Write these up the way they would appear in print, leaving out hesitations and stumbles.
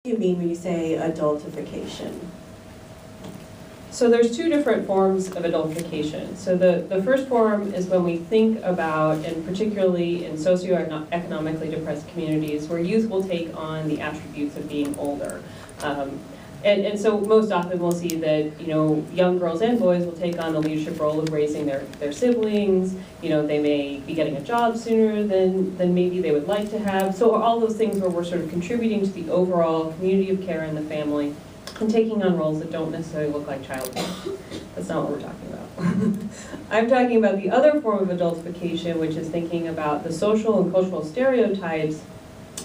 do you mean when you say adultification? So there's two different forms of adultification. So the first form is when we think about, and particularly in socioeconomically depressed communities, where youth will take on the attributes of being older. And so most often we'll see that, young girls and boys will take on the leadership role of raising their siblings. They may be getting a job sooner than maybe they would like to have. So all those things where we're sort of contributing to the overall community of care in the family and taking on roles that don't necessarily look like childhood. That's not what we're talking about. I'm talking about the other form of adultification, which is thinking about the social and cultural stereotypes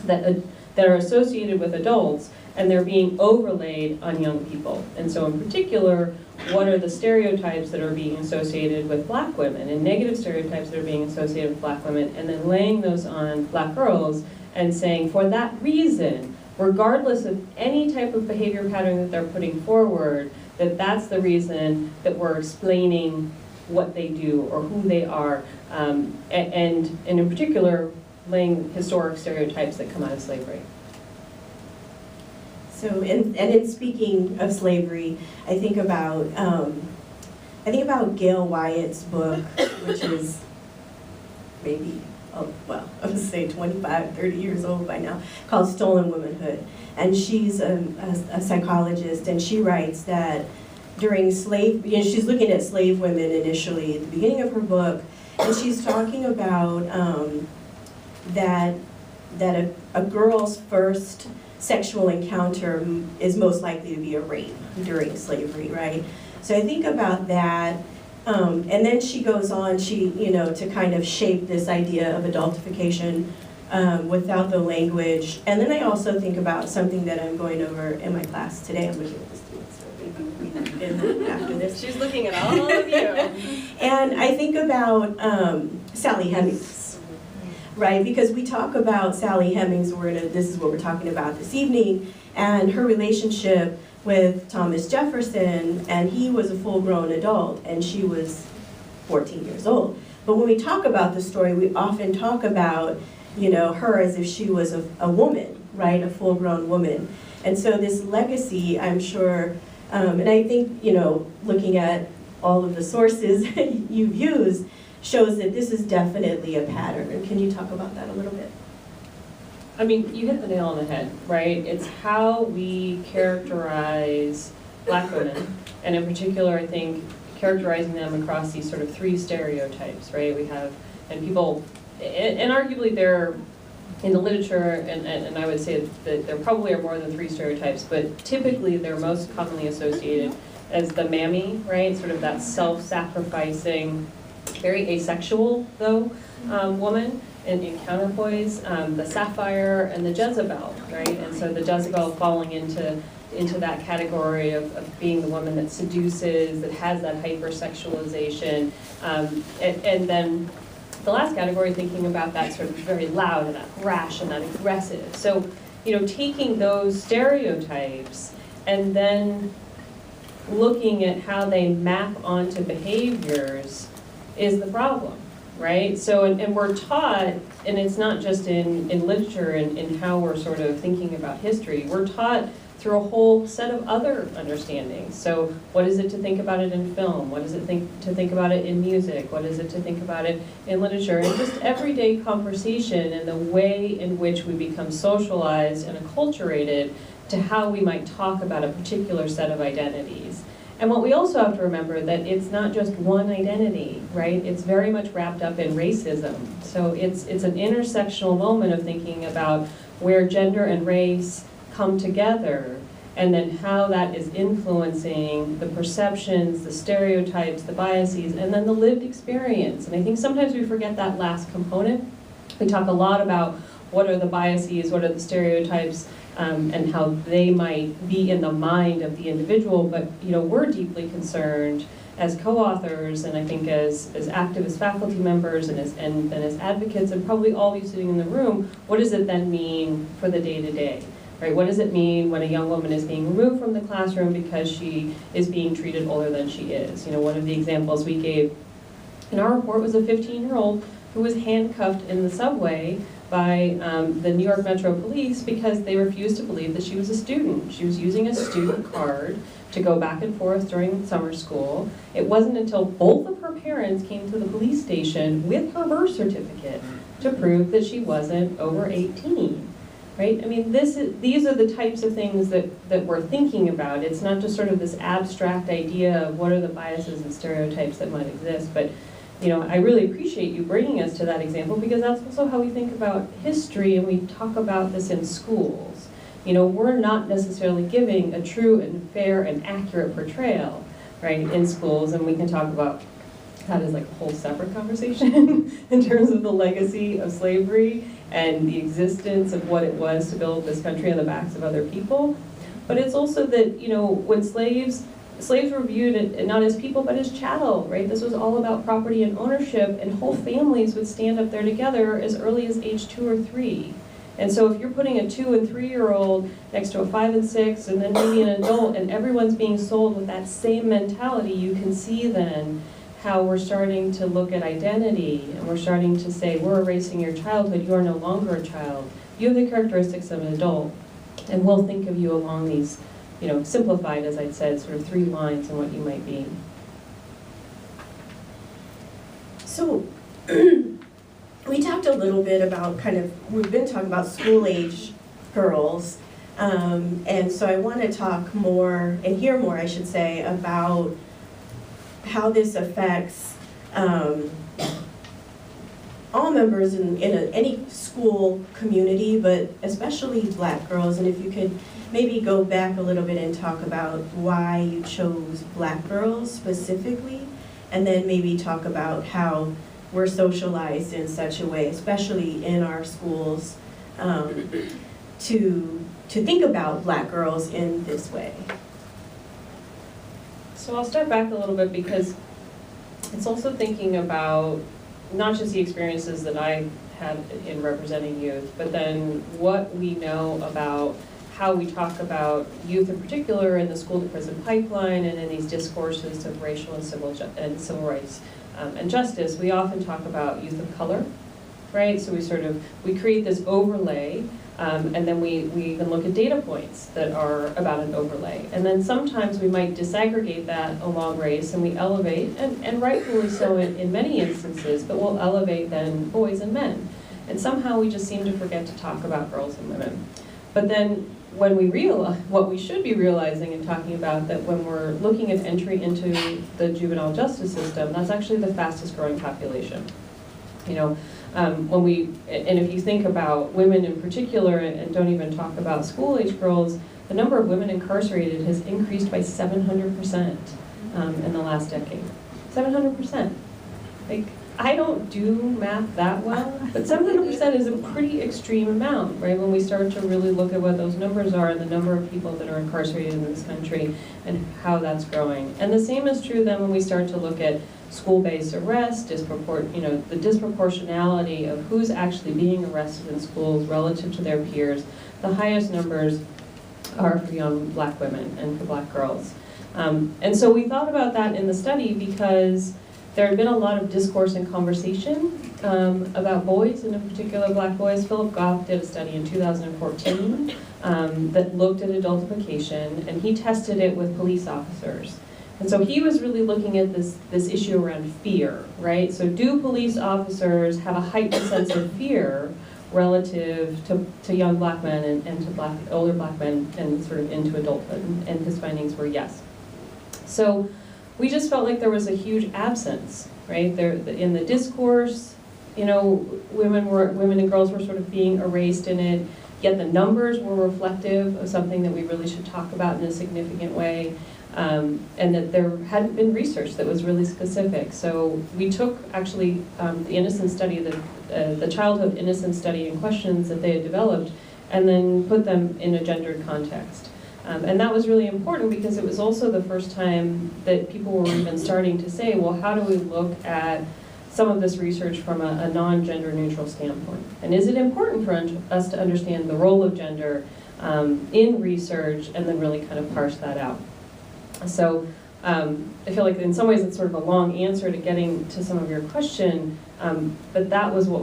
that are associated with adults, and they're being overlaid on young people. And so in particular, what are the stereotypes that are being associated with black women, and negative stereotypes that are being associated with black women, and then laying those on black girls and saying, for that reason, regardless of any type of behavior pattern that they're putting forward, that's the reason that we're explaining what they do or who they are, and in particular, laying historic stereotypes that come out of slavery. So, and in speaking of slavery, I think about Gail Wyatt's book, which is maybe, well, I would say 25, 30 years old by now, called Stolen Womanhood. And she's a psychologist, and she writes that during she's looking at slave women initially at the beginning of her book, and she's talking about that a girl's first sexual encounter is most likely to be a rape during slavery, right? So I think about that, and then she goes on, to kind of shape this idea of adultification without the language. And then I also think about something that I'm going over in my class today. I'm looking at the students, so maybe read after this. She's looking at all of you. And I think about Sally Hemings. Right, because we talk about Sally Hemings, this is what we're talking about this evening, and her relationship with Thomas Jefferson, and he was a full-grown adult, and she was 14 years old. But when we talk about the story, we often talk about, her as if she was a woman, right, a full-grown woman. And so this legacy, I'm sure, and I think, looking at all of the sources you've used, shows that this is definitely a pattern. Can you talk about that a little bit? I mean, you hit the nail on the head, right? It's how we characterize black women, and in particular, I think, characterizing them across these sort of three stereotypes, right? We have, and people, and arguably they're, in the literature, and I would say that there probably are more than three stereotypes, but typically they're most commonly associated as the mammy, right? Sort of that self-sacrificing, very asexual, though, woman, in counterpoise, the sapphire and the Jezebel, right? And so the Jezebel falling into that category of being the woman that seduces, that has that hypersexualization, and then the last category, thinking about that sort of very loud and that brash and that aggressive. So, taking those stereotypes and then looking at how they map onto behaviors is the problem, right? So, and we're taught, and it's not just in literature and in how we're sort of thinking about history, we're taught through a whole set of other understandings. So what is it to think about it in film? What is it to think about it in music? What is it to think about it in literature? And just everyday conversation and the way in which we become socialized and acculturated to how we might talk about a particular set of identities. And what we also have to remember that it's not just one identity, right? It's very much wrapped up in racism. So it's an intersectional moment of thinking about where gender and race come together, and then how that is influencing the perceptions, the stereotypes, the biases, and then the lived experience. And I think sometimes we forget that last component. We talk a lot about what are the biases, what are the stereotypes, and how they might be in the mind of the individual, but we're deeply concerned as co-authors, and I think as activist faculty members and as advocates, and probably all of you sitting in the room, what does it then mean for the day-to-day? Right? What does it mean when a young woman is being removed from the classroom because she is being treated older than she is? One of the examples we gave in our report was a 15-year-old who was handcuffed in the subway by the New York Metro Police because they refused to believe that she was a student. She was using a student card to go back and forth during summer school. It wasn't until both of her parents came to the police station with her birth certificate to prove that she wasn't over 18. Right? I mean, these are the types of things that we're thinking about. It's not just sort of this abstract idea of what are the biases and stereotypes that might exist, but you know, I really appreciate you bringing us to that example because that's also how we think about history and we talk about this in schools. You know, we're not necessarily giving a true and fair and accurate portrayal, right, in schools, and we can talk about that as like a whole separate conversation in terms of the legacy of slavery and the existence of what it was to build this country on the backs of other people. But it's also that, you know, when slaves were viewed not as people but as chattel, right? This was all about property and ownership, and whole families would stand up there together as early as age 2 or 3. And so if you're putting a 2 and 3-year-old next to a 5 and 6 and then maybe an adult and everyone's being sold with that same mentality, you can see then how we're starting to look at identity and we're starting to say, we're erasing your childhood, you are no longer a child. You have the characteristics of an adult, and we'll think of you along these, you know, simplified, as I'd said, sort of 3 lines on what you might be. So, we talked a little bit about we've been talking about school-age girls, and so I want to talk more, and hear more, I should say, about how this affects all members in any school community, but especially Black girls. And if you could maybe go back a little bit and talk about why you chose Black girls specifically, and then maybe talk about how we're socialized in such a way, especially in our schools, to think about Black girls in this way. So I'll step back a little bit because it's also thinking about not just the experiences that I had in representing youth, but then what we know about how we talk about youth in particular in the school-to-prison pipeline and in these discourses of racial and civil rights and justice. We often talk about youth of color, right? So we create this overlay, and then we even look at data points that are about an overlay. And then sometimes we might disaggregate that along race, and we elevate, and rightfully so in many instances, but we'll elevate then boys and men. And somehow we just seem to forget to talk about girls and women. But then when we realize, what we should be realizing and talking about, that when we're looking at entry into the juvenile justice system, that's actually the fastest growing population. You know, and if you think about women in particular, and don't even talk about school-age girls, the number of women incarcerated has increased by 700% in the last decade. 700%. Like, I don't do math that well, but 700% is a pretty extreme amount, right? When we start to really look at what those numbers are and the number of people that are incarcerated in this country and how that's growing. And the same is true then when we start to look at school-based arrest, the disproportionality of who's actually being arrested in schools relative to their peers. The highest numbers are for young Black women and for Black girls. And so we thought about that in the study because there had been a lot of discourse and conversation about boys, and in particular Black boys. Philip Goff did a study in 2014 that looked at adultification, and he tested it with police officers. And so he was really looking at this issue around fear, right? So do police officers have a heightened sense of fear relative to young Black men and to older Black men and sort of into adulthood? And his findings were yes. So we just felt like there was a huge absence, right? In the discourse, you know, women and girls were sort of being erased in it, yet the numbers were reflective of something that we really should talk about in a significant way. And that there hadn't been research that was really specific. So we took actually the innocence study, the childhood innocence study and questions that they had developed, and then put them in a gendered context. And that was really important because it was also the first time that people were even starting to say, well, how do we look at some of this research from a non-gender neutral standpoint? And is it important for us to understand the role of gender in research and then really kind of parse that out? So I feel like in some ways it's sort of a long answer to getting to some of your question, but that was what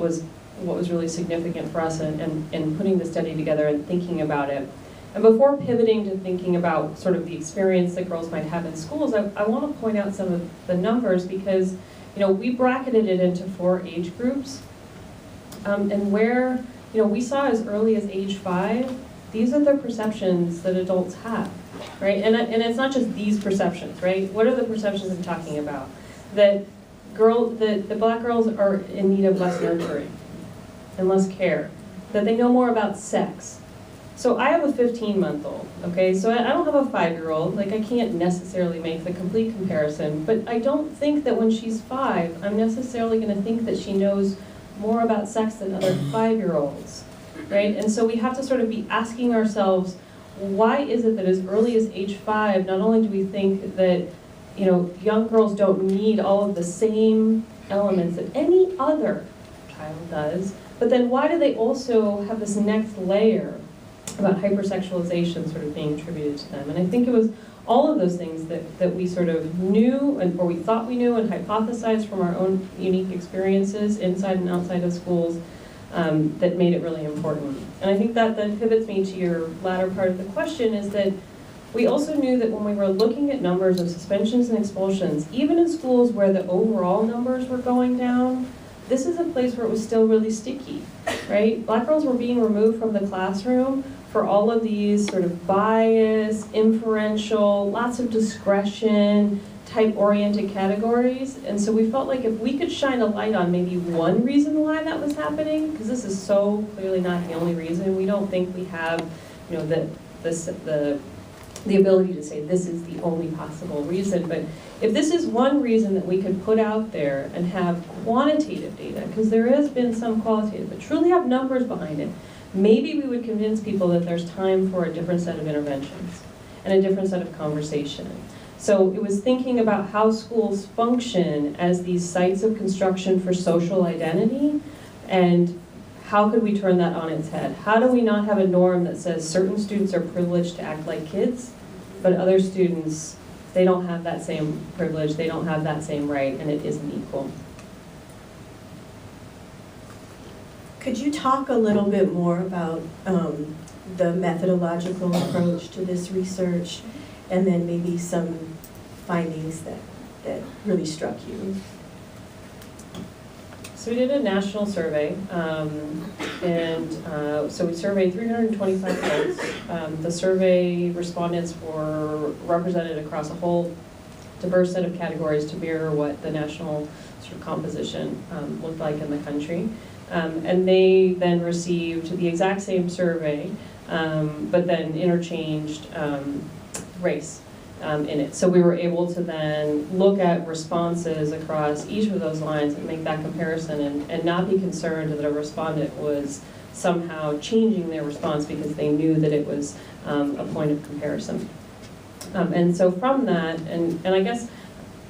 what was really significant for us in putting the study together and thinking about it. And before pivoting to thinking about sort of the experience that girls might have in schools, I want to point out some of the numbers because, we bracketed it into 4 age groups. And where, we saw as early as age 5, these are the perceptions that adults have, right? And it's not just these perceptions, right? What are the perceptions I'm talking about? That the black girls are in need of less nurturing and less care, that they know more about sex. So I have a 15-month-old, okay? So I don't have a 5-year-old, like I can't necessarily make the complete comparison, but I don't think that when she's 5, I'm necessarily gonna think that she knows more about sex than other 5-year-olds, right? And so we have to sort of be asking ourselves, why is it that as early as age 5, not only do we think that young girls don't need all of the same elements that any other child does, but then why do they also have this next layer about hypersexualization sort of being attributed to them? And I think it was all of those things that we sort of knew, or we thought we knew and hypothesized from our own unique experiences inside and outside of schools that made it really important. And I think that then pivots me to your latter part of the question, is that we also knew that when we were looking at numbers of suspensions and expulsions, even in schools where the overall numbers were going down, this is a place where it was still really sticky, right? Black girls were being removed from the classroom for all of these sort of bias, inferential, lots of discretion, type-oriented categories. And so we felt like if we could shine a light on maybe one reason why that was happening, because this is so clearly not the only reason, we don't think we have, the ability to say this is the only possible reason, but if this is one reason that we could put out there and have quantitative data, because there has been some qualitative, but truly have numbers behind it, maybe we would convince people that there's time for a different set of interventions and a different set of conversation. So it was thinking about how schools function as these sites of construction for social identity, and how could we turn that on its head? How do we not have a norm that says certain students are privileged to act like kids, but other students, they don't have that same privilege, they don't have that same right, and it isn't equal? Could you talk a little bit more about the methodological approach to this research, and then maybe some findings that really struck you? So we did a national survey, so we surveyed 325 adults. The survey respondents were represented across a whole diverse set of categories to mirror what the national sort of composition looked like in the country. And they then received the exact same survey, but then interchanged race in it. So we were able to then look at responses across each of those lines and make that comparison, and not be concerned that a respondent was somehow changing their response because they knew that it was a point of comparison. And so from that, and I guess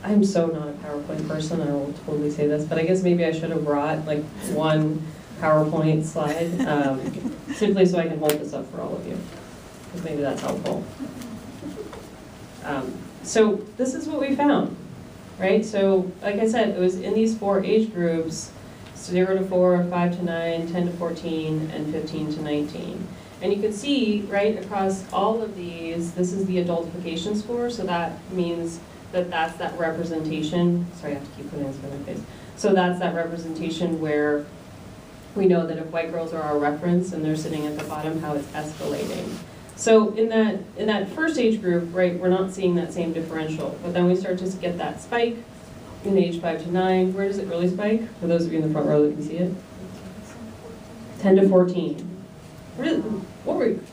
I'm so not a PowerPoint person, I will totally say this, but I guess maybe I should have brought like one PowerPoint slide, simply so I can hold this up for all of you, because maybe that's helpful. So this is what we found, right? So like I said, it was in these 4 age groups, 0 to 4, 5 to 9, 10 to 14, and 15 to 19. And you can see, right, across all of these, this is the adultification score, so that means that that's that representation. Sorry, I have to keep putting this in my face. So that's that representation where we know that if white girls are our reference and they're sitting at the bottom, how it's escalating. So in that first age group, right, we're not seeing that same differential, but then we start to get that spike in age 5 to 9. Where does it really spike? For those of you in the front row that can see it. 10 to 14. What were you?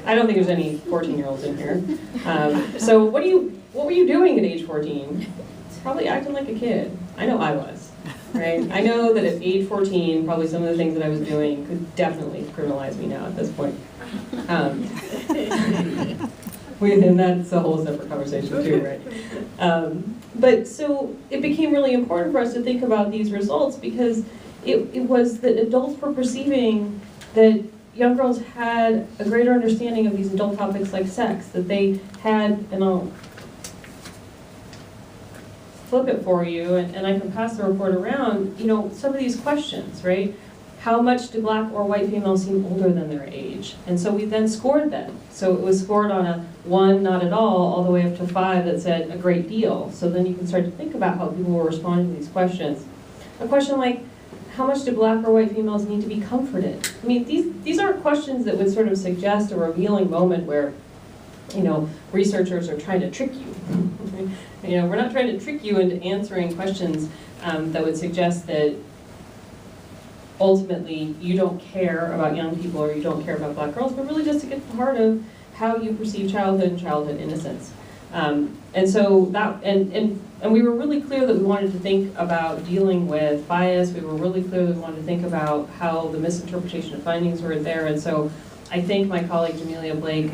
I don't think there's any 14-year-olds in here. So what were you doing at age 14? Probably acting like a kid. I know I was, right? I know that at age 14, probably some of the things that I was doing could definitely criminalize me now at this point. And that's a whole separate conversation too, right? But so it became really important for us to think about these results, because it was that adults were perceiving that young girls had a greater understanding of these adult topics like sex, that they had, and I'll flip it for you, and I can pass the report around, some of these questions, right? how much do black or white females seem older than their age? And so we then scored them. So it was scored on a 1, not at all the way up to 5 that said a great deal. So then you can start to think about how people were responding to these questions. A question like, how much do black or white females need to be comforted? I mean, these aren't questions that would sort of suggest a revealing moment where, you know, researchers are trying to trick you. You know, we're not trying to trick you into answering questions that would suggest that ultimately you don't care about young people or you don't care about black girls, but really just to get to the heart of how you perceive childhood and childhood innocence. And so that, and we were really clear that we wanted to think about dealing with bias. We were really clear that we wanted to think about how the misinterpretation of findings were there. And so I thank my colleague Jamelia Blake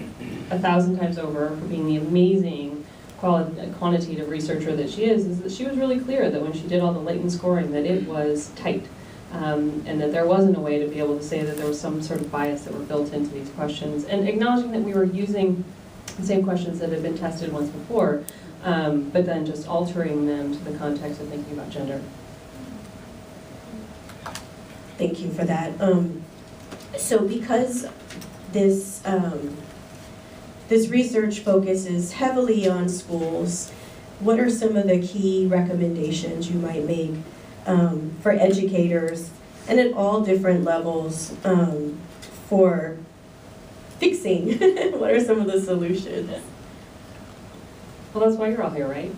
1,000 times over for being the amazing quantitative researcher that she is that she was really clear that when she did all the latent scoring that it was tight. And that there wasn't a way to be able to say that there was some sort of bias that were built into these questions. And acknowledging that we were using the same questions that had been tested once before, but then just altering them to the context of thinking about gender. Thank you for that. So because this, this research focuses heavily on schools, what are some of the key recommendations you might make for educators and at all different levels for fixing? What are some of the solutions? Well, that's why you're all here, right?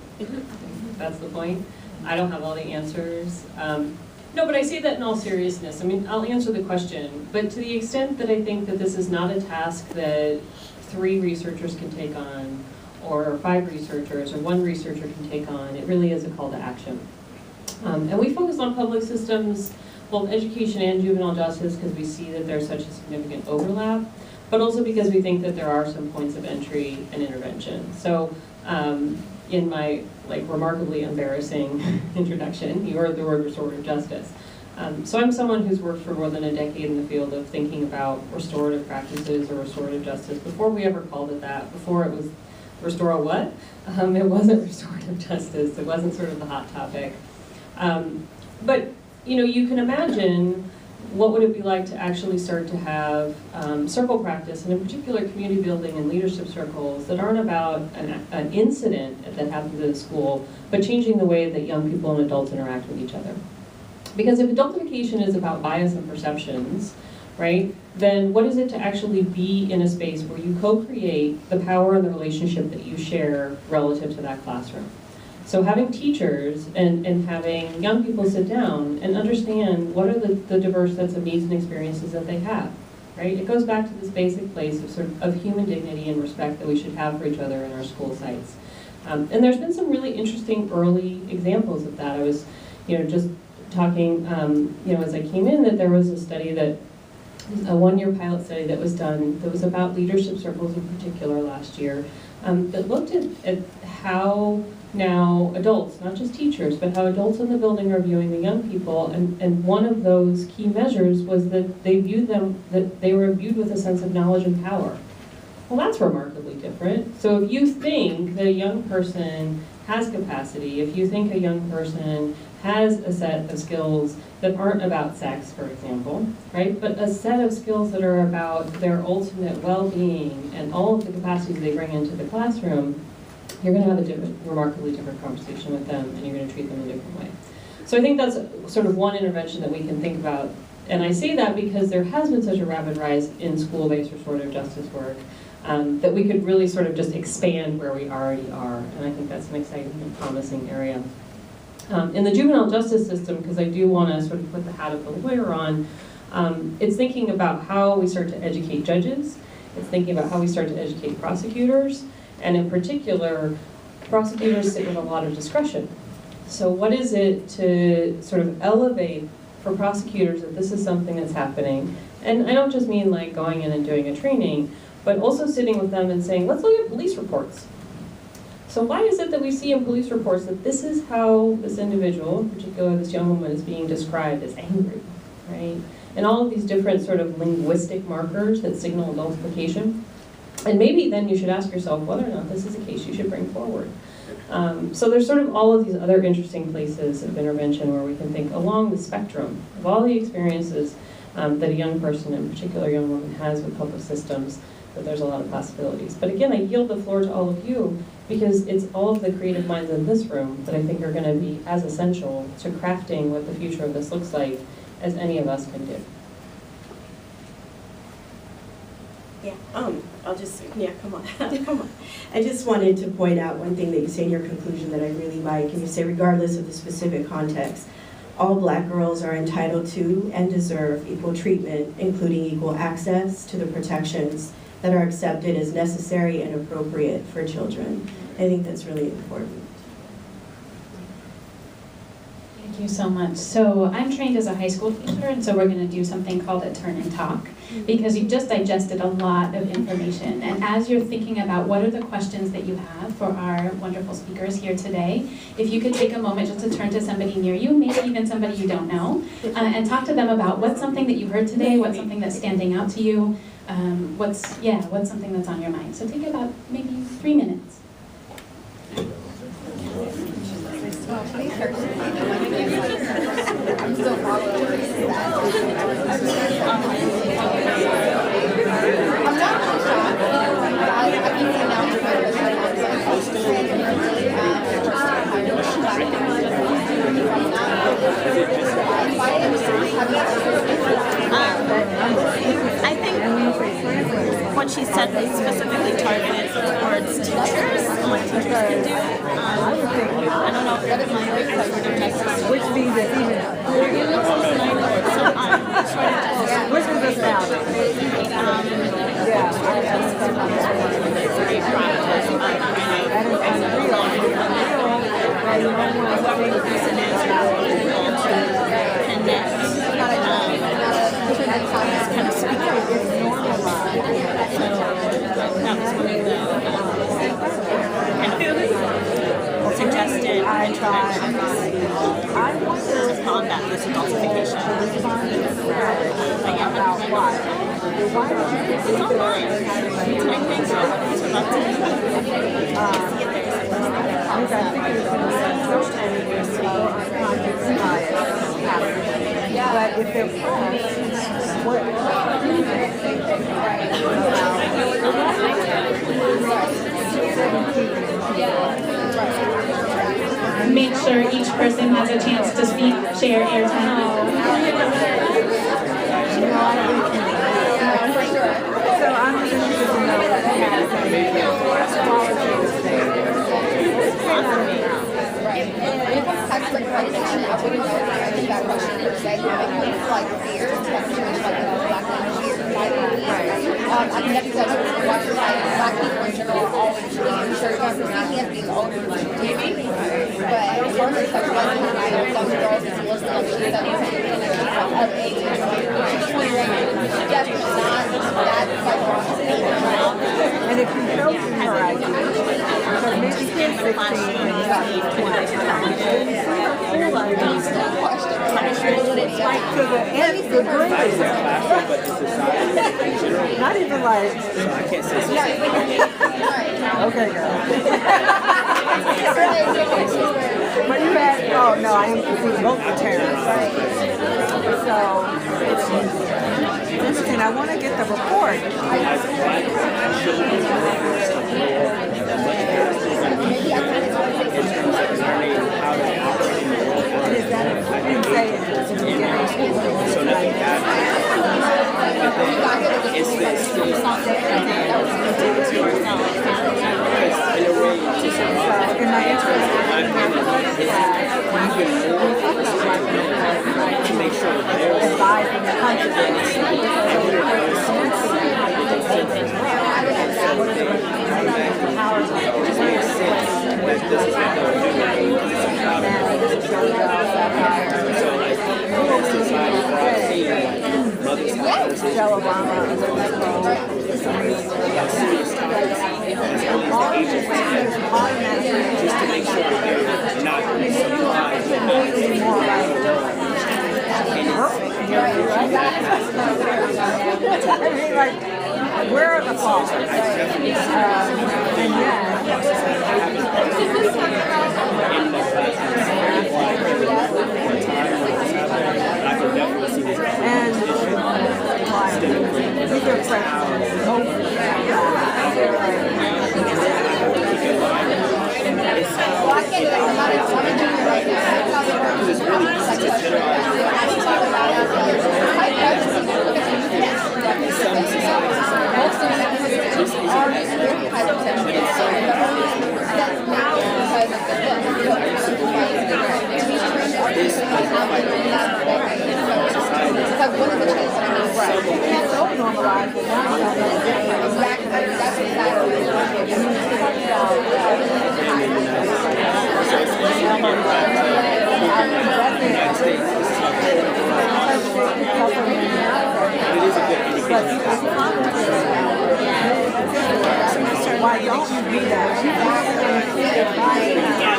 That's the point. I don't have all the answers. No, but I say that in all seriousness. I mean, I'll answer the question, but to the extent that I think that this is not a task that 3 researchers can take on, or 5 researchers, or 1 researcher can take on, it really is a call to action. And we focus on public systems, both education and juvenile justice, because we see that there's such a significant overlap, but also because we think that there are some points of entry and intervention. So in my remarkably embarrassing introduction, you heard the word restorative justice. So I'm someone who's worked for more than a decade in the field of thinking about restorative practices or restorative justice before we ever called it that, before it was restore a what? It wasn't restorative justice, it wasn't sort of the hot topic. But you know, you can imagine what would it be like to actually start to have circle practice, and in particular community building and leadership circles that aren't about an incident that happens at a school, but changing the way that young people and adults interact with each other. Because if adultification is about bias and perceptions, right, then what is it to actually be in a space where you co-create the power and the relationship that you share relative to that classroom? So having teachers and having young people sit down and understand what are the diverse sets of needs and experiences that they have, right? It goes back to this basic place of of human dignity and respect that we should have for each other in our school sites. And there's been some really interesting early examples of that. I was, just talking, as I came in, that there was a study that, a 1-year pilot study that was done that was about leadership circles in particular last year, that looked at how now adults, not just teachers, but how adults in the building are viewing the young people, and one of those key measures was that they were viewed with a sense of knowledge and power. Well, that's remarkably different. So if you think that a young person has capacity, if you think a young person has a set of skills that aren't about sex, for example, right, but a set of skills that are about their ultimate well-being and all of the capacities they bring into the classroom, you're going to have a remarkably different conversation with them, and you're going to treat them in a different way. So I think that's sort of one intervention that we can think about. And I say that because there has been such a rapid rise in school-based restorative justice work that we could really sort of just expand where we already are. And I think that's an exciting and promising area. In the juvenile justice system, because I do want to sort of put the hat of the lawyer on, it's thinking about how we start to educate judges. It's thinking about how we start to educate prosecutors. And in particular, prosecutors sit with a lot of discretion. So what is it to sort of elevate for prosecutors that this is something that's happening? And I don't just mean like going in and doing a training, but also sitting with them and saying, let's look at police reports. So why is it that we see in police reports that this is how this individual, in particular this young woman, is being described as angry, right? And all of these different sort of linguistic markers that signal adultification. And maybe then you should ask yourself whether or not this is a case you should bring forward. So there's sort of all of these other interesting places of intervention where we can think along the spectrum of all the experiences that a young person, in particular a young woman, has with public systems, that there's a lot of possibilities. But again, I yield the floor to all of you, because it's all of the creative minds in this room that I think are going to be as essential to crafting what the future of this looks like as any of us can do. Yeah, I'll just, yeah, come on, come on. I just wanted to point out one thing that you say in your conclusion that I really like, and you say regardless of the specific context, all Black girls are entitled to and deserve equal treatment, including equal access to the protections that are accepted as necessary and appropriate for children. I think that's really important. Thank you so much. So I'm trained as a high school teacher, and so we're going to do something called a turn and talk, because you've just digested a lot of information. And as you're thinking about what are the questions that you have for our wonderful speakers here today, if you could take a moment just to turn to somebody near you, maybe even somebody you don't know, and talk to them about what's something that you heard today, what's something that's standing out to you, what's something that's on your mind. So take about maybe 3 minutes. I think what she said was specifically targeted towards teachers and what teachers can do. I don't know if my which means that even which is the sound. Yeah, very proactive of kind of speak out is normalized. So that was one of the suggested interventions to combat this adultification. About why? It's online. I think so. But if they're what Make sure each person has a chance to speak, share airtime. So I'm interested to know accreditation, I wouldn't know if I think that question per se, like fear, especially like Black language here, I can definitely tell you watch Black people in general are always really sure you see me as being older than maybe, but as far as sexualizing some girls, it's mostly like she's 17 and of age, she's 20 right now. Definitely not that psychological. and if you show them her ID, so maybe she's 16 and you're 20. So the end, the grade is not even like, okay, girl. But you had, oh no, I am confused, both the terms. So, it's interesting, I want to get the report. Where are the faults? And laser press over. Well, I can't do that. I'm in junior right now. That's how it works. Like, I need to talk about it. My presidency most of the are very hypertension. That's now because of the book. It's like one of the things that I'm right. It's so normalized, but now you know Exactly. That's why don't you do that?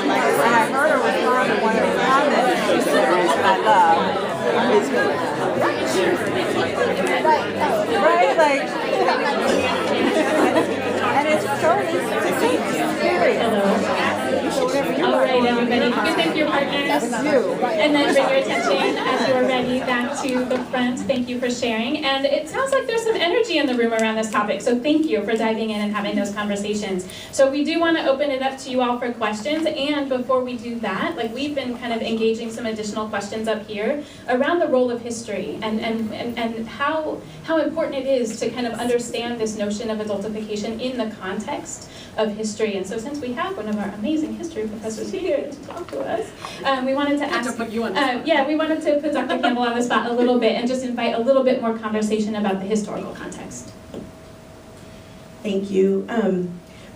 I heard her respond to one of the comments she said that I love. Right? Like, and it's totally serious. All right, everybody, you can thank your partners. And then bring your attention as you're ready back to the front. Thank you for sharing. And it sounds like there's some energy in the room around this topic, so thank you for diving in and having those conversations. So we do want to open it up to you all for questions, and before we do that, like we've been kind of engaging some additional questions up here around the role of history and how important it is to kind of understand this notion of adultification in the context of history. And so since we have one of our amazing history professors here to talk to us, we wanted to ask, we wanted to put Dr. Campbell on the spot a little bit and just invite a little bit more conversation about the historical context. Thank you.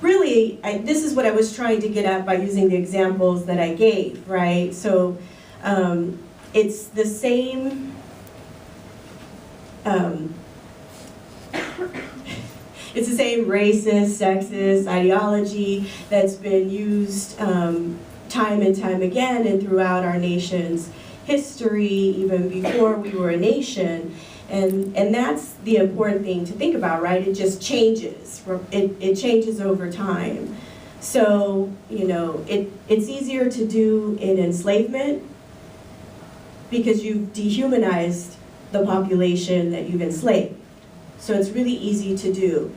Really, this is what I was trying to get at by using the examples that I gave, right? So it's the same, it's the same racist, sexist ideology that's been used time and time again and throughout our nation's history, even before we were a nation. And that's the important thing to think about, right? It just changes. It changes over time. So, you know, it's easier to do in enslavement because you've dehumanized the population that you've enslaved. So it's really easy to do.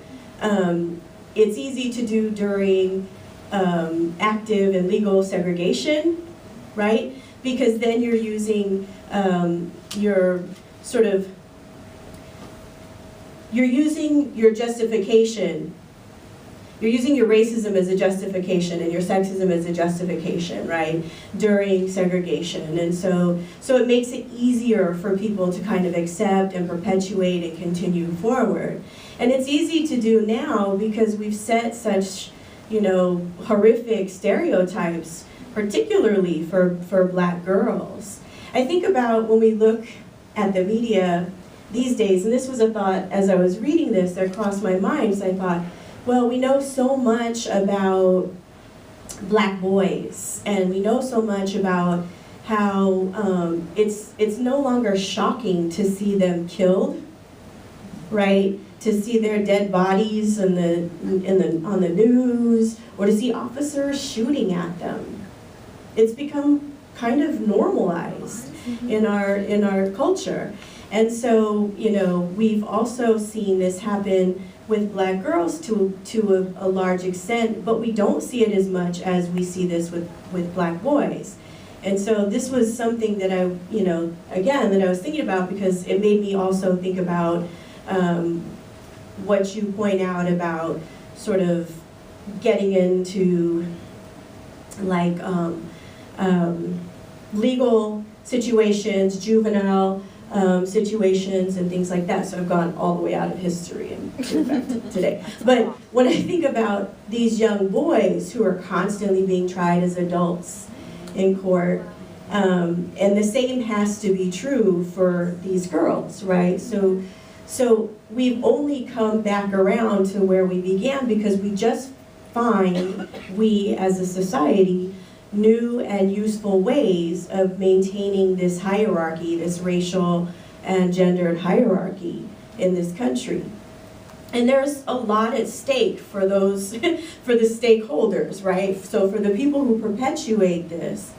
It's easy to do during active and legal segregation, right? Because then you're using you're using your justification. You're using your racism as a justification and your sexism as a justification, right, during segregation. And so it makes it easier for people to kind of accept and perpetuate and continue forward. And it's easy to do now because we've set such, you know, horrific stereotypes, particularly for Black girls. I think about when we look at the media these days, and this was a thought as I was reading this that crossed my mind, so I thought, well, we know so much about Black boys, and we know so much about how it's no longer shocking to see them killed, right? To see their dead bodies on the news, or to see officers shooting at them. It's become kind of normalized in our culture. And so, you know, we've also seen this happen with Black girls to a large extent, but we don't see it as much as we see this with Black boys. And so this was something that I, you know, again, that I was thinking about because it made me also think about what you point out about sort of getting into like legal situations, juvenile situations and things like that. So I've gone all the way out of history and back to today. But when I think about these young boys who are constantly being tried as adults in court, and the same has to be true for these girls, right? So we've only come back around to where we began because we just find, we as a society, new and useful ways of maintaining this hierarchy, this racial and gendered hierarchy in this country. And there's a lot at stake for those, for the stakeholders, right? So for the people who perpetuate this,